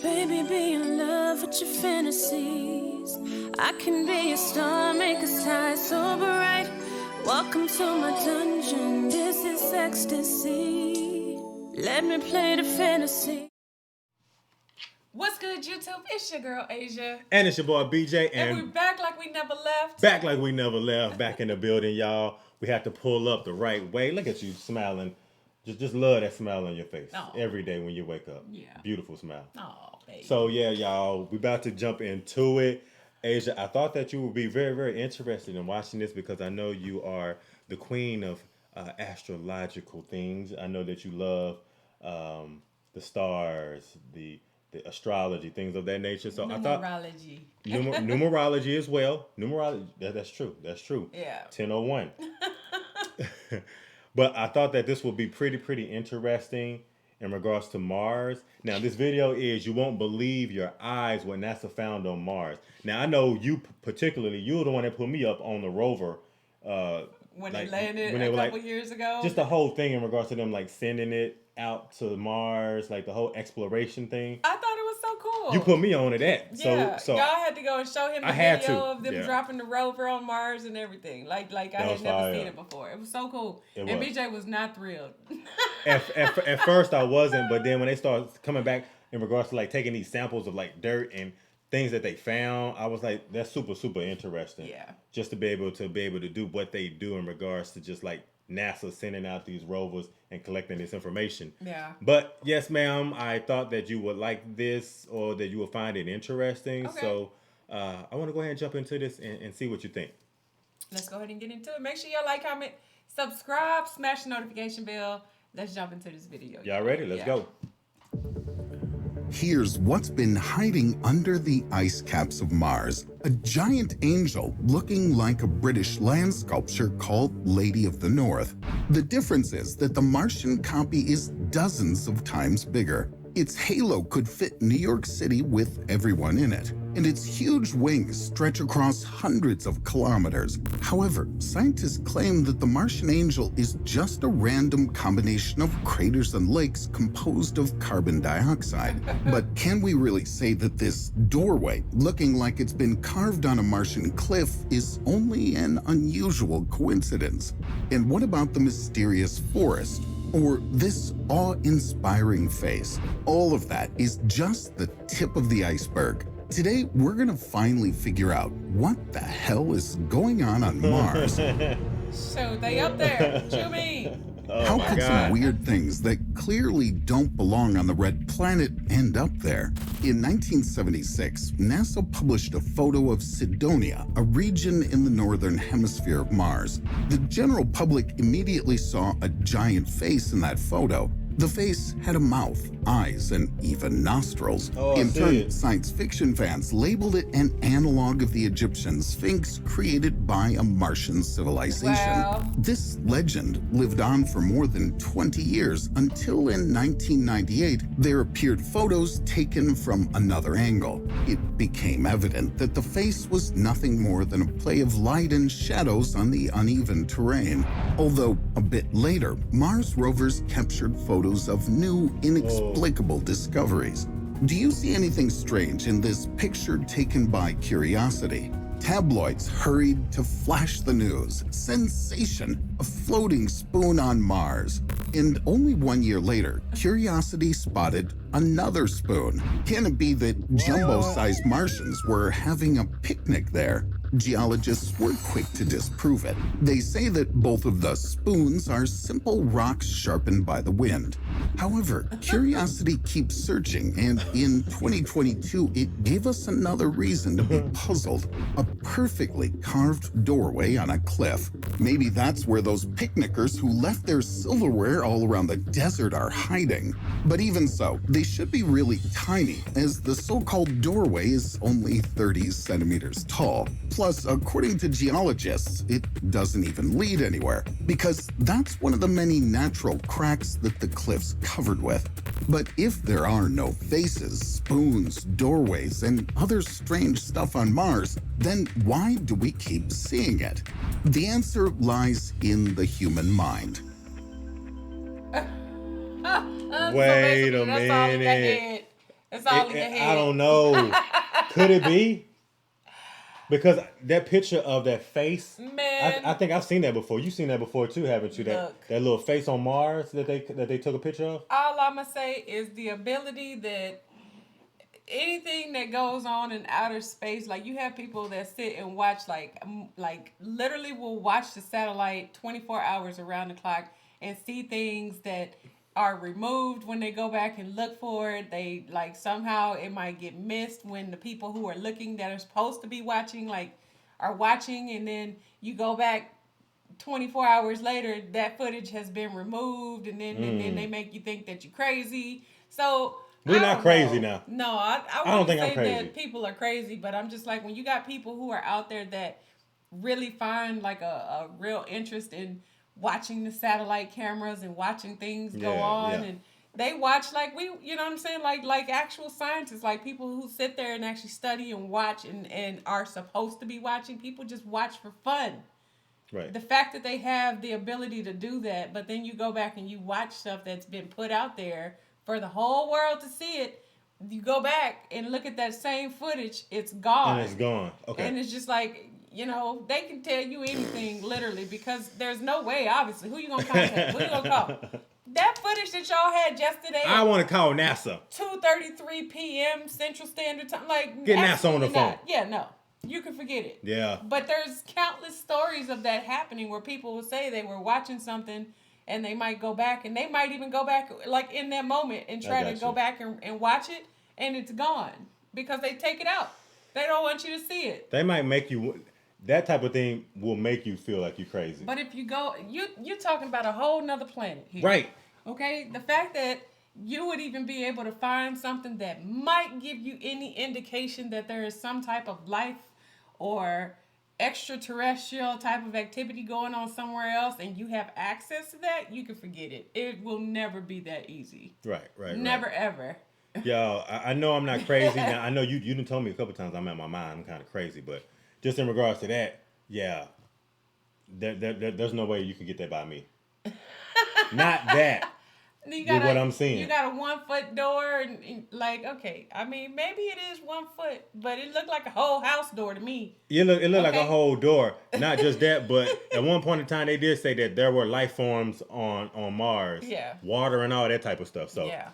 Baby, be in love with your fantasies. I can be a star, make us high so bright. Welcome to my dungeon, this is ecstasy. Let me play the fantasy. What's good, YouTube? It's your girl, Asia. And it's your boy, BJ. And we're back like we never left. Back like we never left. Back in the building, y'all. We have to pull up the right way. Look at you smiling. Just love that smile on your face. Every day when you wake up. Yeah. Beautiful smile. Oh, baby. So, yeah, y'all. We're about to jump into it. Asia, I thought that you would be very, very interested in watching this because I know you are the queen of astrological things. I know that you love the stars, the astrology, things of that nature. So numerology. I thought numerology as well. Numerology, that's true. That's true. Yeah. 1001. But I thought that this would be pretty interesting in regards to Mars. Now, this video is, you won't believe your eyes what NASA found on Mars. Now, I know you particularly, you were the one that put me up on the rover. When they landed a couple years ago. Just the whole thing in regards to them like sending it out to Mars, like the whole exploration thing. I thought it was so cool. You put me on to that. Yeah, so y'all had to go and show him the video of them dropping the rover on Mars and everything. Like I had never seen it before. It was so cool. And BJ was not thrilled. At first I wasn't, but then when they started coming back in regards to like taking these samples of like dirt and things that they found, I was like, that's super interesting. Yeah. Just to be able to do what they do in regards to just like NASA sending out these rovers and collecting this information. Yeah. But yes, ma'am, I thought that you would like this or that you would find it interesting. Okay. So I want to go ahead and jump into this and see what you think. Let's go ahead and get into it. Make sure y'all like, comment, subscribe, smash the notification bell. Let's jump into this video. Y'all ready? Let's go. Here's what's been hiding under the ice caps of Mars. A giant angel looking like a British land sculpture called Lady of the North. The difference is that the Martian copy is dozens of times bigger. Its halo could fit New York City with everyone in it, and its huge wings stretch across hundreds of kilometers. However, scientists claim that the Martian angel is just a random combination of craters and lakes composed of carbon dioxide. But can we really say that this doorway, looking like it's been carved on a Martian cliff, is only an unusual coincidence? And what about the mysterious forest? Or this awe-inspiring face? All of that is just the tip of the iceberg. Today, we're gonna finally figure out what the hell is going on Mars. So they up there, Jimmy. How could some weird things that clearly don't belong on the red planet end up there? In 1976, NASA published a photo of Cydonia, a region in the northern hemisphere of Mars. The general public immediately saw a giant face in that photo. The face had a mouth, eyes, and even nostrils. In turn, science fiction fans labeled it an analog of the Egyptian Sphinx created by a Martian civilization. Wow. This legend lived on for more than 20 years until in 1998, there appeared photos taken from another angle. It became evident that the face was nothing more than a play of light and shadows on the uneven terrain. Although a bit later, Mars rovers captured photos of new, inexplicable discoveries. Do you see anything strange in this picture taken by Curiosity? Tabloids hurried to flash the news. Sensation! A floating spoon on Mars. And only 1 year later, Curiosity spotted another spoon. Can it be that jumbo-sized Martians were having a picnic there? Geologists were quick to disprove it. They say that both of the spoons are simple rocks sharpened by the wind. However, Curiosity keeps searching, and in 2022, it gave us another reason to be puzzled. A perfectly carved doorway on a cliff. Maybe that's where those picnickers who left their silverware all around the desert are hiding. But even so, they should be really tiny, as the so-called doorway is only 30 centimeters tall. Plus, according to geologists, it doesn't even lead anywhere, because that's one of the many natural cracks that the cliff's covered with. But if there are no faces, spoons, doorways, and other strange stuff on Mars, then why do we keep seeing it? The answer lies in the human mind. Wait a minute. It's all in your head. I don't know. Could it be? Because that picture of that face, man, I think I've seen that before. You've seen that before too, haven't you? That little face on Mars that they took a picture of. All I'm gonna say is the ability that anything that goes on in outer space, like you have people that sit and watch, like literally will watch the satellite 24 hours around the clock and see things that are removed when they go back and look for it. They like somehow it might get missed when the people who are looking that are supposed to be watching are watching, and then you go back 24 hours later, that footage has been removed, and then they make you think that you're crazy. So we're not crazy now. No, I don't think I'm crazy. That people are crazy, but I'm just like, when you got people who are out there that really find like a real interest in watching the satellite cameras and watching things go on, and they watch like you know what I'm saying, like actual scientists, like people who sit there and actually study and watch and are supposed to be watching. People just watch for fun. Right. The fact that they have the ability to do that, but then you go back and you watch stuff that's been put out there for the whole world to see it. You go back and look at that same footage, it's gone. And it's gone. Okay. And it's just like, you know, they can tell you anything literally, because there's no way, obviously. Who you gonna contact? Who you gonna call? That footage that y'all had yesterday. I want to call NASA. 2:33 p.m. Central Standard Time. Like, get NASA on the phone. Yeah, no. You can forget it. Yeah. But there's countless stories of that happening where people will say they were watching something and they might go back, and they might even go back like in that moment and try to go back and watch it, and it's gone because they take it out. They don't want you to see it. They might make you, that type of thing will make you feel like you're crazy. But if you go, you're talking about a whole nother planet here. Right. Okay? The fact that you would even be able to find something that might give you any indication that there is some type of life or extraterrestrial type of activity going on somewhere else, and you have access to that, you can forget it. It will never be that easy. Right. Never, ever. Yo, I know I'm not crazy. Now, I know you done told me a couple times I'm out of my mind. I'm kind of crazy, but just in regards to that, yeah, there's no way you can get that by me. Not that. With what I'm seeing. You got a 1 foot door, and like, okay, I mean, maybe it is 1 foot, but it looked like a whole house door to me. It looked like a whole door. Not just that, but at one point in time, they did say that there were life forms on Mars. Yeah. Water and all that type of stuff. So yeah.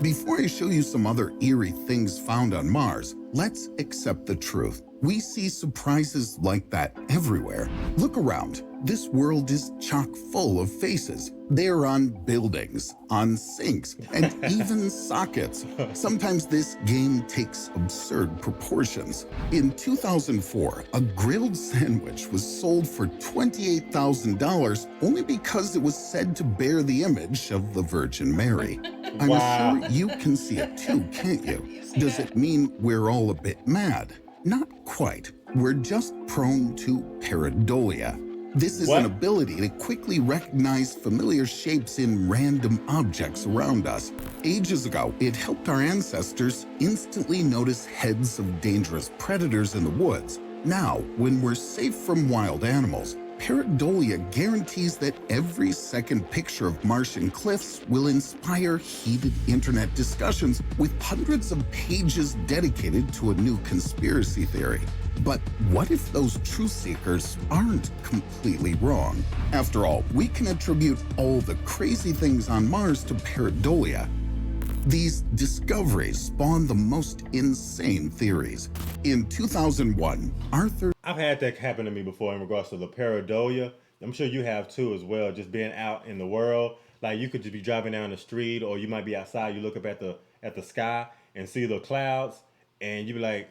Before I show you some other eerie things found on Mars, let's accept the truth. We see surprises like that everywhere. Look around. This world is chock full of faces. They're on buildings, on sinks, and even sockets. Sometimes this game takes absurd proportions. In 2004, a grilled sandwich was sold for $28,000 only because it was said to bear the image of the Virgin Mary. I'm sure you can see it too, can't you? Does it mean we're all a bit mad? Not quite. We're just prone to pareidolia. This is an ability to quickly recognize familiar shapes in random objects around us. Ages ago, it helped our ancestors instantly notice heads of dangerous predators in the woods. Now, when we're safe from wild animals, pareidolia guarantees that every second picture of Martian cliffs will inspire heated internet discussions with hundreds of pages dedicated to a new conspiracy theory. But what if those truth seekers aren't completely wrong? After all, we can attribute all the crazy things on Mars to pareidolia. These discoveries spawned the most insane theories. In 2001, Arthur... I've had that happen to me before in regards to the pareidolia. I'm sure you have too as well, just being out in the world. Like you could just be driving down the street, or you might be outside, you look up at the sky and see the clouds, and you be like,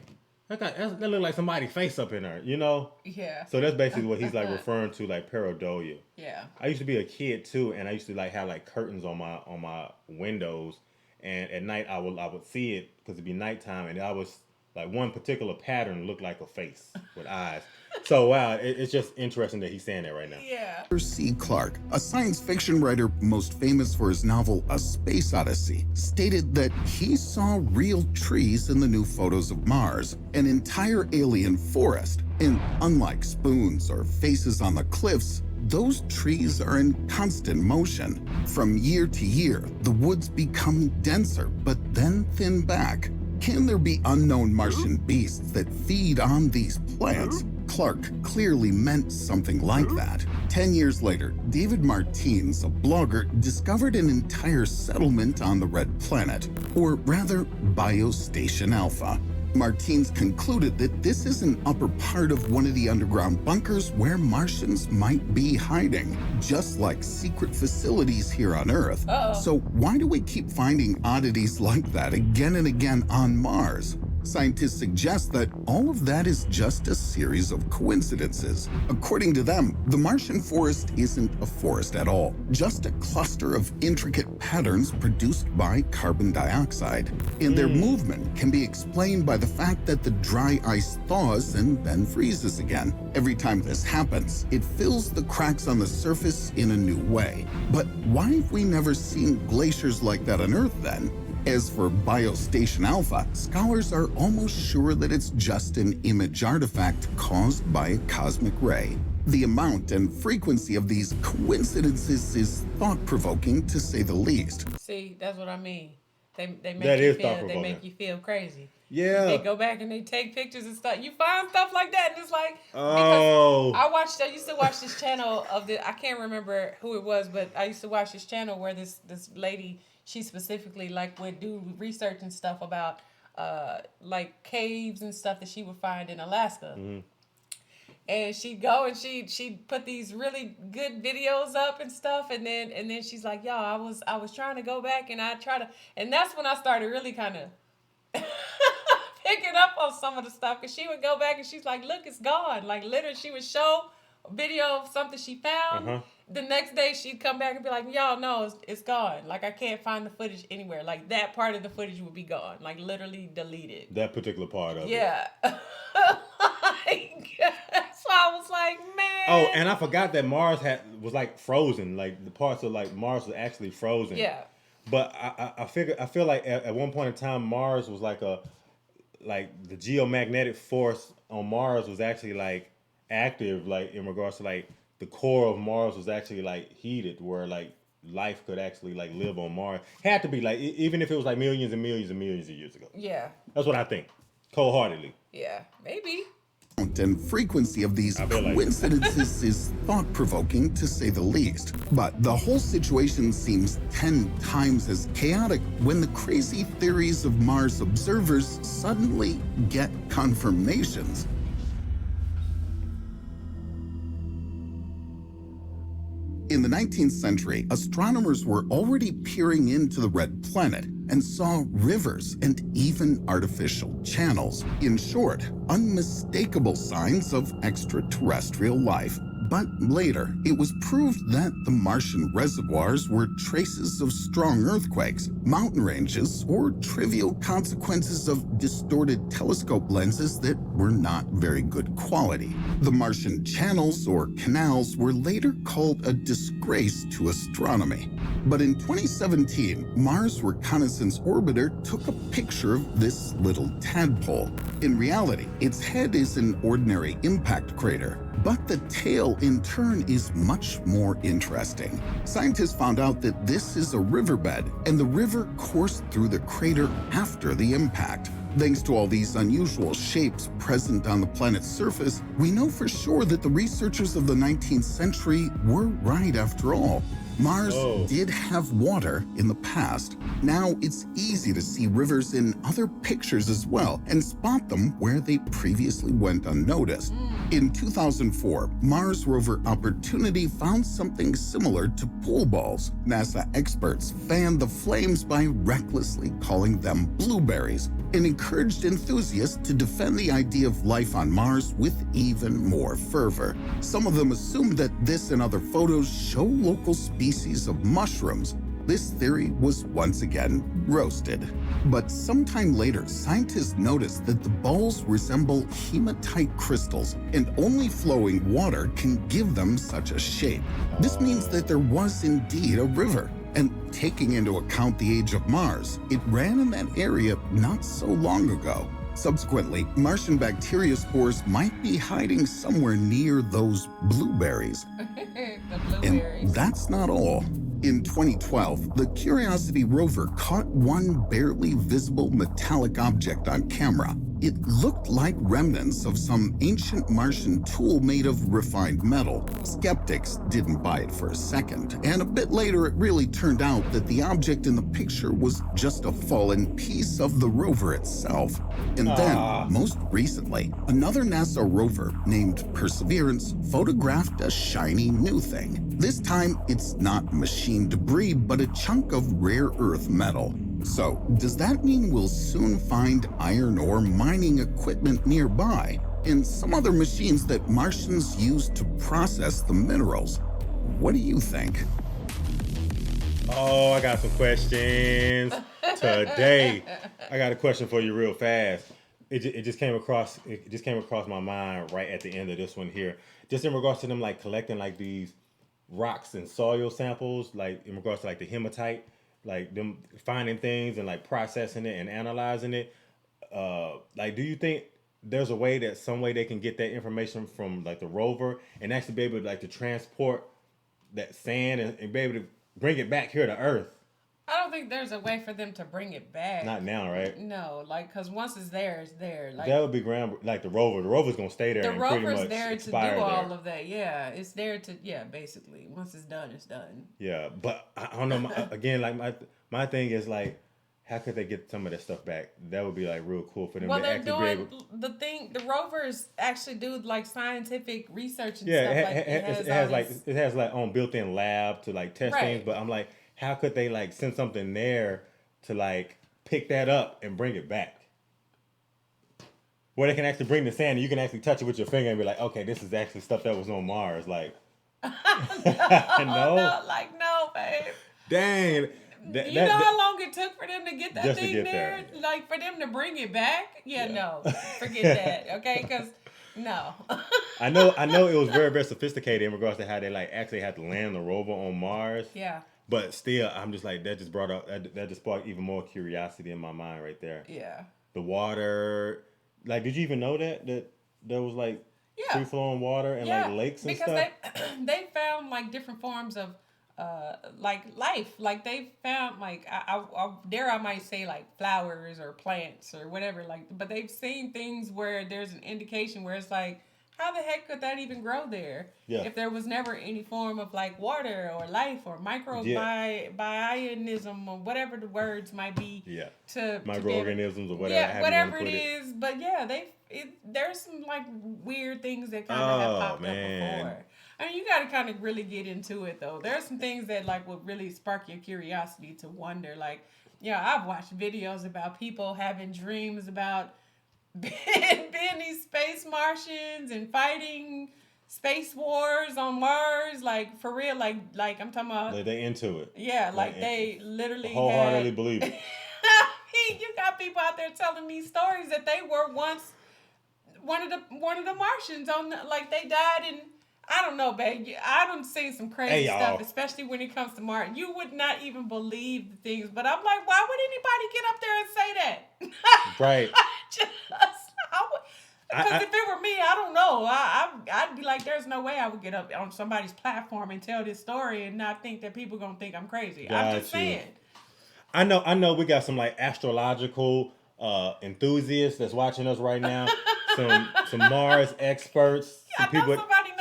that look like somebody's face up in there, you know? Yeah. So that's basically what he's like referring to, like pareidolia. Yeah. I used to be a kid too, and I used to like have like curtains on my windows, and at night I would see it because it'd be nighttime, and I was like one particular pattern looked like a face with eyes. So wow, it's just interesting that he's saying that right now. Yeah. C. Clarke, a science fiction writer most famous for his novel A Space Odyssey, stated that he saw real trees in the new photos of Mars, an entire alien forest, and unlike spoons or faces on the cliffs, those trees are in constant motion. From year to year, the woods become denser, but then thin back. Can there be unknown Martian beasts that feed on these plants? Clark clearly meant something like that. 10 years later, David Martins, a blogger, discovered an entire settlement on the Red Planet, or rather, Biostation Alpha. Martins concluded that this is an upper part of one of the underground bunkers where Martians might be hiding, just like secret facilities here on Earth. So why do we keep finding oddities like that again and again on Mars? Scientists suggest that all of that is just a series of coincidences. According to them, the Martian forest isn't a forest at all, just a cluster of intricate patterns produced by carbon dioxide. And their movement can be explained by the fact that the dry ice thaws and then freezes again. Every time this happens, it fills the cracks on the surface in a new way. But why have we never seen glaciers like that on Earth then? As for Biostation Alpha, scholars are almost sure that it's just an image artifact caused by a cosmic ray. The amount and frequency of these coincidences is thought-provoking, to say the least. See, that's what I mean. They make you feel crazy. Yeah. They go back and they take pictures and stuff. You find stuff like that, and it's like, oh. Because I used to watch this channel I can't remember who it was, but I used to watch this channel where this lady, she specifically would do research and stuff about caves and stuff that she would find in Alaska. Mm-hmm. And she'd go and she'd put these really good videos up and stuff, and then she's like, "Yo, I was trying to go back and and that's when I started really kind of picking up on some of the stuff, because she would go back and she's like, "Look, it's gone." Like literally, she would show a video of something she found. Uh-huh. The next day she'd come back and be like, "Y'all know it's gone. Like I can't find the footage anywhere. Like that part of the footage would be gone. Like literally deleted. That particular part of it." Yeah. So I was like, man. Oh, and I forgot that Mars was frozen. Like the parts of Mars was actually frozen. Yeah. But I feel like at one point in time Mars was the geomagnetic force on Mars was actually active, in regards to the core of Mars was actually heated, where life could actually live on Mars. Had to be even if it was millions and millions and millions of years ago. Yeah. That's what I think, cold-heartedly. Yeah, maybe. And frequency of these coincidences is thought-provoking, to say the least. But the whole situation seems 10 times as chaotic when the crazy theories of Mars observers suddenly get confirmations. In the 19th century, astronomers were already peering into the Red Planet and saw rivers and even artificial channels. In short, unmistakable signs of extraterrestrial life. But later, it was proved that the Martian reservoirs were traces of strong earthquakes, mountain ranges, or trivial consequences of distorted telescope lenses that were not very good quality. The Martian channels, or canals, were later called a disgrace to astronomy. But in 2017, Mars Reconnaissance Orbiter took a picture of this little tadpole. In reality, its head is an ordinary impact crater, but the tail in turn is much more interesting. Scientists found out that this is a riverbed, and the river coursed through the crater after the impact. Thanks to all these unusual shapes present on the planet's surface, we know for sure that the researchers of the 19th century were right after all. Mars did have water in the past. Now it's easy to see rivers in other pictures as well and spot them where they previously went unnoticed. In 2004, Mars rover Opportunity found something similar to pool balls. NASA experts fanned the flames by recklessly calling them blueberries and encouraged enthusiasts to defend the idea of life on Mars with even more fervor. Some of them assumed that this and other photos show local species of mushrooms. This theory was once again roasted. But sometime later, scientists noticed that the balls resemble hematite crystals, and only flowing water can give them such a shape. This means that there was indeed a river. And taking into account the age of Mars, it ran in that area not so long ago. Subsequently, Martian bacteria spores might be hiding somewhere near those blueberries. The blueberries. And that's not all. In 2012, the Curiosity rover caught one barely visible metallic object on camera. It looked like remnants of some ancient Martian tool made of refined metal. Skeptics didn't buy it for a second, and a bit later it really turned out that the object in the picture was just a fallen piece of the rover itself. And then, most recently, another NASA rover named Perseverance photographed a shiny new thing. This time, it's not machine debris, but a chunk of rare earth metal. So, does that mean we'll soon find iron ore mining equipment nearby and some other machines that Martians use to process the minerals? What do you think? Oh, I got some questions today. I got a question for you real fast. It just came across my mind right at the end of this one here. Just in regards to them like collecting like these rocks and soil samples, like in regards to like the hematite, like them finding things and like processing it and analyzing it. Like, do you think there's a way that some way they can get that information from like the rover and actually be able to like to transport that sand and be able to bring it back here to Earth? I don't think there's a way for them to bring it back. Not now, right? No, like, because once it's there, it's there. Like, that would be grand. Like the rover's gonna stay there. The rover's there to do all there. of that. Yeah, it's there to basically. Once it's done, it's done. Yeah, but I don't know. Again, like my thing is like, how could they get some of that stuff back? That would be like real cool for them. Well, to they're actually doing be able... the rovers actually do like scientific research and stuff. It has like on built-in lab to like test things. But I'm like, how could they like send something there to like pick that up and bring it back? Where they can actually bring the sand and you can actually touch it with your finger and be like, okay, this is actually stuff that was on Mars. Like, no, babe. Dang. You know how long it took for them to get that thing there? There? Like, for them to bring it back? Yeah. No. Forget that, okay? Because, no. I know it was very, very sophisticated in regards to how they, like, actually had to land the rover on Mars. Yeah. But still, I'm just like, that just sparked even more curiosity in my mind right there. Yeah. The water. Like, did you even know that there was, like, free-flowing water and, like, lakes and stuff? Because they found, like, different forms of like life. Like they found like I might say like flowers or plants or whatever, like, but they've seen things where there's an indication where it's like, how the heck could that even grow there if there was never any form of like water or life or microbionism or whatever the words might be to microorganisms or whatever whatever it is. But there's some like weird things that kind of have popped up before. I mean, you got to kind of really get into it, though. There are some things that, like, will really spark your curiosity to wonder. Like, I've watched videos about people having dreams about being these space Martians and fighting space wars on Mars. Like, for real, like I'm talking about... Like, they into it. Yeah, like they literally wholeheartedly believe it. I mean, you got people out there telling me stories that they were once one of the Martians on like they died in... I don't know, babe. I done seen some crazy stuff, especially when it comes to Martin. You would not even believe the things, but I'm like, why would anybody get up there and say that? Right. Because if it were me, I don't know. I'd be like, there's no way I would get up on somebody's platform and tell this story and not think that people gonna think I'm crazy. I'm just saying. I know. We got some like astrological enthusiasts that's watching us right now. Some Mars experts.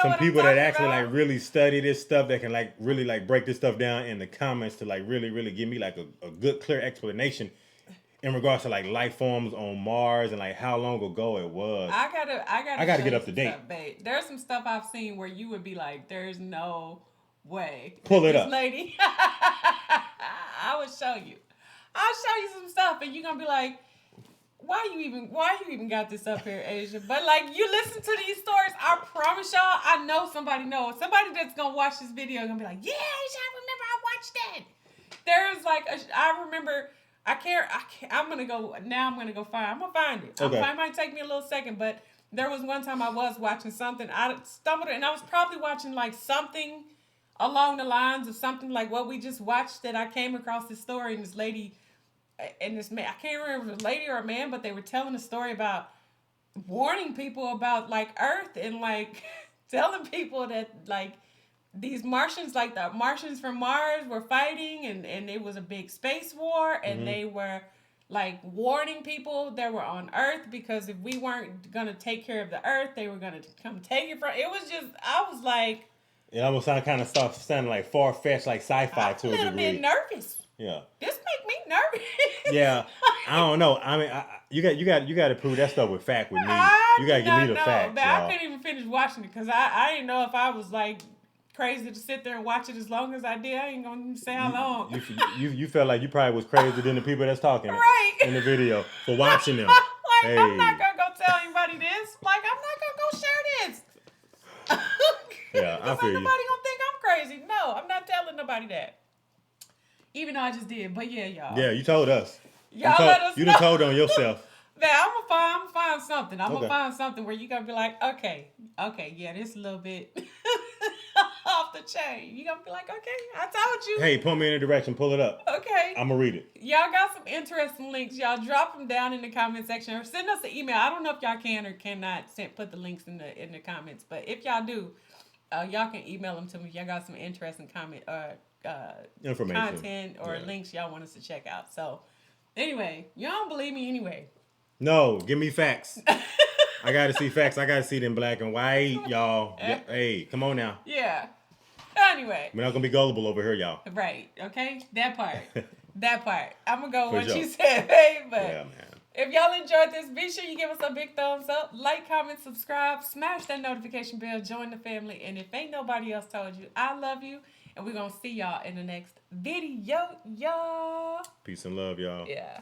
Some people that actually like really study this stuff that can like really like break this stuff down in the comments to like really, really give me like a good, clear explanation in regards to like life forms on Mars and like how long ago it was. I gotta get up to date. Stuff, babe. There's some stuff I've seen where you would be like, there's no way. Pull it up. Lady. I would show you. I'll show you some stuff and you're gonna be like, why you even got this up here, Asia? But like, you listen to these stories, I promise y'all, I know somebody knows. Somebody that's gonna watch this video is gonna be like, yeah, Asia, I remember I watched that. There's like, I remember, I'm gonna go find it. Okay. It might take me a little second, but there was one time I was watching something, I stumbled, and I was probably watching like something along the lines of something like what we just watched, that I came across this story, and this lady and this man, I can't remember if it was a lady or a man, but they were telling a story about warning people about like Earth and like telling people that like these Martians, like the Martians from Mars, were fighting, and it was a big space war, and they were like warning people that were on Earth because if we weren't gonna take care of the Earth, they were gonna come take it from. It was just, I was like, it almost sounded like far fetched, like sci-fi to a degree. I'm a little bit nervous. Yeah. This make me nervous. Yeah. I don't know. I mean, you got to prove that stuff with fact with me. You got to give me the facts. But I couldn't even finish watching it because I didn't know if I was like crazy to sit there and watch it as long as I did. I ain't gonna say how long. You felt like you probably was crazier than the people that's talking in the video for watching them. Like, I'm not gonna go tell anybody this. Like, I'm not gonna go share this. Yeah, I feel you. Nobody gonna think I'm crazy. No, I'm not telling nobody that. Even though I just did. But yeah, y'all. Yeah, you told us. Y'all let us know. You done told on yourself. Now, I'm gonna find something. I'm gonna find something where you gonna be like, okay, yeah, this is a little bit off the chain. You gonna be like, okay, I told you. Hey, point me in a direction. Pull it up. Okay. I'm gonna read it. Y'all got some interesting links. Y'all drop them down in the comment section or send us an email. I don't know if y'all can or cannot put the links in the comments, but if y'all do, y'all can email them to me if y'all got some interesting information, content or links y'all want us to check out. So anyway, y'all don't believe me anyway. No, give me facts. I gotta see facts. I gotta see them black and white, y'all. Hey, come on now. Yeah. Anyway. We're not gonna be gullible over here, y'all. Right. Okay. That part. I'm gonna go what you said, babe. But yeah, man. If y'all enjoyed this, be sure you give us a big thumbs up, like, comment, subscribe, smash that notification bell, join the family. And if ain't nobody else told you, I love you. And we're gonna see y'all in the next video, y'all. Peace and love, y'all. Yeah.